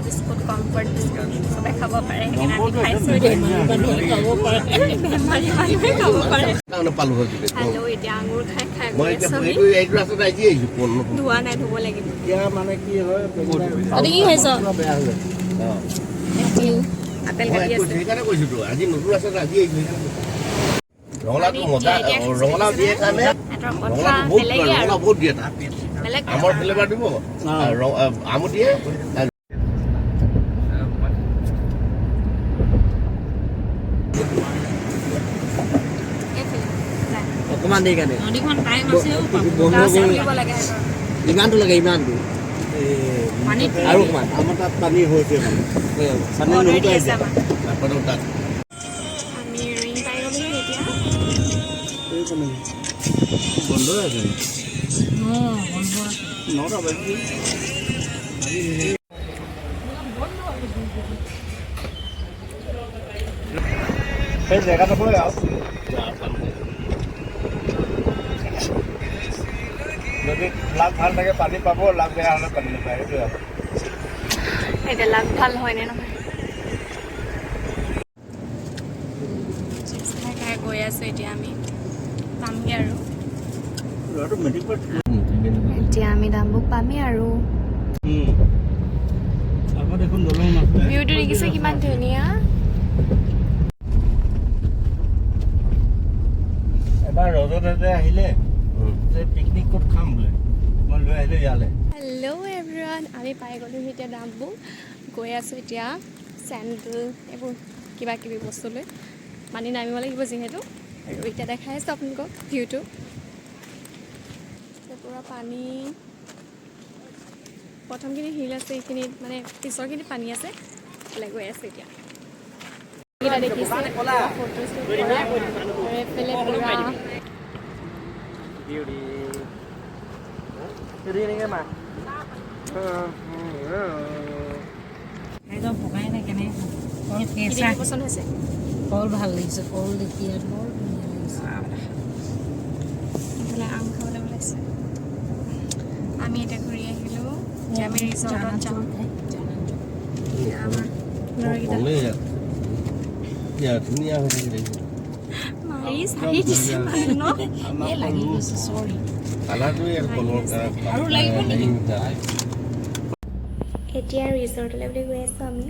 biscuit comfort biscuit চবে খাব পাৰে সেইকাৰণে আমি খাইছোঁ হেল্ল' এতিয়া আঙুৰ খাই খাই গৈ আছোঁ ধোৱা নাই ধুব লাগিব কি খাইছ আপেল কাটি আছে ৰঙালাও দিয়ে কাৰণে বেলেগ আমৰ ফ্লেভাৰ দিব আমো দিয়ে অকমান দেৰি কাৰণে নদীখন টাইম আছে ইমানটো লাগে ইমানটো আৰু অকমান আমাৰ তাত পানী হৈছে আমি ৰিং পাই গ'লো এতিয়া বন্ধ আছে নটা বাজি সেই জেগাটো হয় আৰু যদি লাভ ভাল থাকে পানী পাব লাভ বেয়া হ'লে পানী নাপায় সেইটোৱে আৰু এতিয়া লাভ ভাল হয়নে নহয় খাই গৈ আছোঁ এতিয়া আমি পামগৈ আৰু এতিয়া আমি ডাম্বুক পামেই আৰু ভিউটো দেখিছে কিমান ধুনীয়া এবাৰ ৰজতে আহিলে পিকনিক ক'ত খাম বোলে মই লৈ আহিলোঁ ইয়ালৈ হেল্ল' এভৰিৱান আমি পাই গ'লোঁ এতিয়া ডাম্বুক গৈ আছোঁ এতিয়া চেণ্ডেল এইবোৰ কিবা কিবি বস্তু লৈ পানী নামিব লাগিব যিহেতু আৰু এতিয়া দেখাই আছোঁ আপোনালোকক ভিউটো পূৰা পানী প্ৰথমখিনি হিল আছে এইখিনিত মানে পিছৰখিনিত পানী আছে ওলাই গৈ আছে এতিয়া দেখিছে পকাই নাই কেনে কল কেঁচা পচন্দ হৈছে কল ভাল লাগিছে কল দেখি আৰু বৰ ধুনীয়া লাগিছে এইফালে আম খাবলৈ ওলাইছে আমি এতিয়া ঘূৰি আহিলোঁ এতিয়া আমি ৰিজৰ্টত যাম আমাৰ ল'ৰাকেইটা মাৰি চাৰি দিছে লাগি গৈছে চৰি আৰু লাগিব নেকি এতিয়া ৰিজৰ্টলৈ বুলি গৈ আছোঁ আমি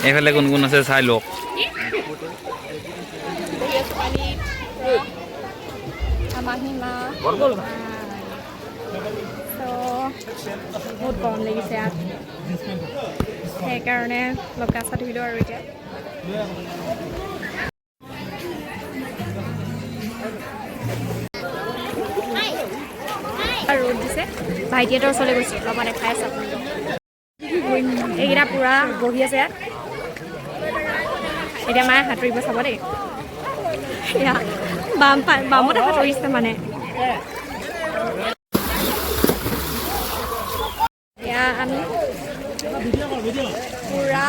এইফালে কোন কোন আছে চাই লওক মাহীমা বহুত গৰম লাগিছে ইয়াত সেইকাৰণে অলপ গা চা ধুই লওঁ আৰু এতিয়া ৰ'দ দিছে ভাইটিহঁতৰ ওচৰলৈ গৈছোঁ অলপ দেখাই আছোঁ আপোনালোকক এইকেইটা পূৰা বহি আছে ইয়াত এতিয়া মায়ে সাঁতুৰিব চাব দেই এয়া বামতে সাঁতুৰিছে মানে এয়া আমি পূৰা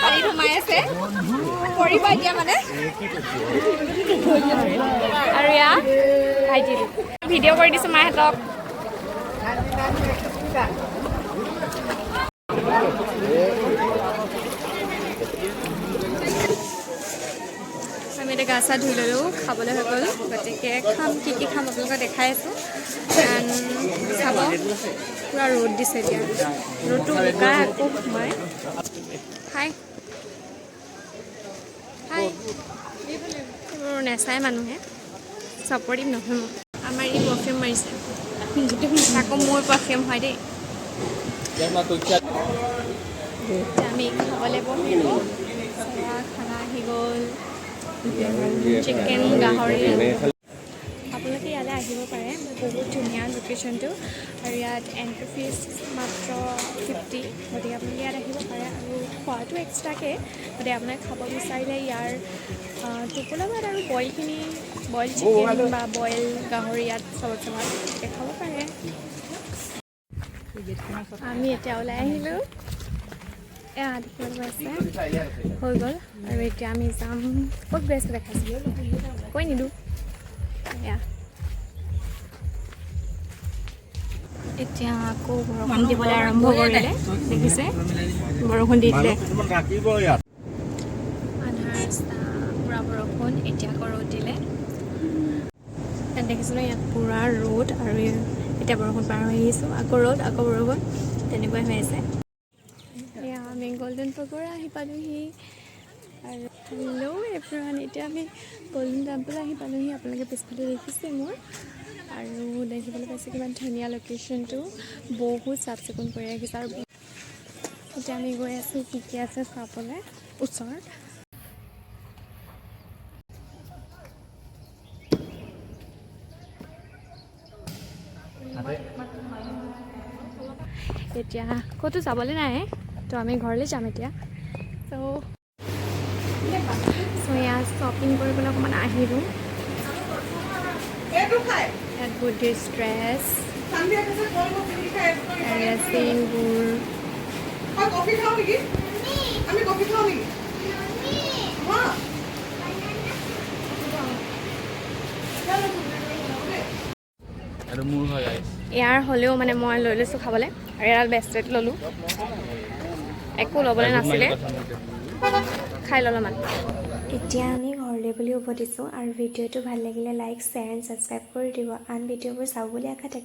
পানীত সোমাই আছে পৰিব এতিয়া মানে আৰু এয়া ভাইটি ভিডিঅ' কৰি দিছোঁ মাহঁতক আমি এতিয়া গা চা ধুই ল'লোঁ খাবলৈ হৈ গ'ল গতিকে খাম কি খাম আপোনালোকক দেখাই আছোঁ চাব পূৰা ৰ'দ দিছে এতিয়া ৰ'দটো শুকাই আকৌ সোমাই হাই হাই এইবোৰ নেচায় মানুহে ছাপৰ্টিভ নহয় আমাৰ ই পাৰফিউম মাৰিছে আকৌ মোৰ পাৰফিউম হয় দেই আমি খাবলৈ বহিলোঁ খানা আহি গ'ল চিকেন গাহৰি আপোনালোকে ইয়ালৈ আহিব পাৰে বহুত ধুনীয়া লোকেশ্যনটো আৰু ইয়াত এণ্ট্ৰি ফিজ মাত্ৰ 50 গতিকে আপোনালোকে ইয়াত আহিব পাৰে আৰু খোৱাটো এক্সট্ৰাকৈ গতিকে আপোনাক খাব বিচাৰিলে ইয়াৰ টোপোলা ভাত আৰু বইলখিনি বইল চিকেন বা বইল গাহৰি ইয়াত চবতছে ভাল খাব পাৰে আমি এতিয়া ওলাই আহিলোঁ এয়া দেখিবলৈ পাইছে হৈ গ'ল আৰু এতিয়া আমি যাম ক'ত গৈ আছোঁ দেখাইছিলোঁ কৈ নিদিওঁ এয়া এতিয়া আকৌ বৰষুণ দিবলৈ আৰম্ভ কৰিলে দেখিছে বৰষুণ দি দিলে আধা ৰাস্তা পূৰা বৰষুণ এতিয়া আকৌ ৰ'দ দিলে ইয়াত দেখিছিলোঁ ইয়াত পূৰা ৰ'দ আৰু এতিয়া বৰষুণ পাৰ হৈ আহিছোঁ আকৌ ৰ'দ আকৌ বৰষুণ তেনেকুৱাই হৈ আছে এয়া আমি গল্ডেন পেগোডা আহি পালোহি আৰু হেল্ল' এভৰিৱান এতিয়া আমি গল্ডেন টেম্পল আহি পালোহি আপোনালোকে পিছফালে দেখিছে মোৰ আৰু দেখিবলৈ পাইছে কিমান ধুনীয়া লোকেশ্যনটো বহুত চাফ চিকুণ কৰি ৰাখিছে আৰু এতিয়া আমি গৈ আছোঁ কি কি আছে চাবলৈ ওচৰত এতিয়া ক'তো যাবলৈ নাই তো আমি ঘৰলৈ যাম এতিয়া চ' ইয়াত শ্বপিং কৰিবলৈ অকণমান আহিলোঁ ইয়াত বুদ্ধিষ্ট ড্ৰেছ ৰেচিনবোৰ ইয়াৰ হ'লেও মানে মই লৈ লৈছোঁ খাবলৈ আৰু এডাল বেষ্টলেট ল'লোঁ একো ল'বলৈ নাছিলে খাই ল'লোঁ মানে এতিয়া আমি ঘৰলৈ বুলি উভতিছোঁ আৰু ভিডিঅ'টো ভাল লাগিলে লাইক শ্বেয়াৰ এণ্ড ছাবস্ক্ৰাইব কৰি দিব আন ভিডিঅ'বোৰ চাব বুলি আশা থাকিল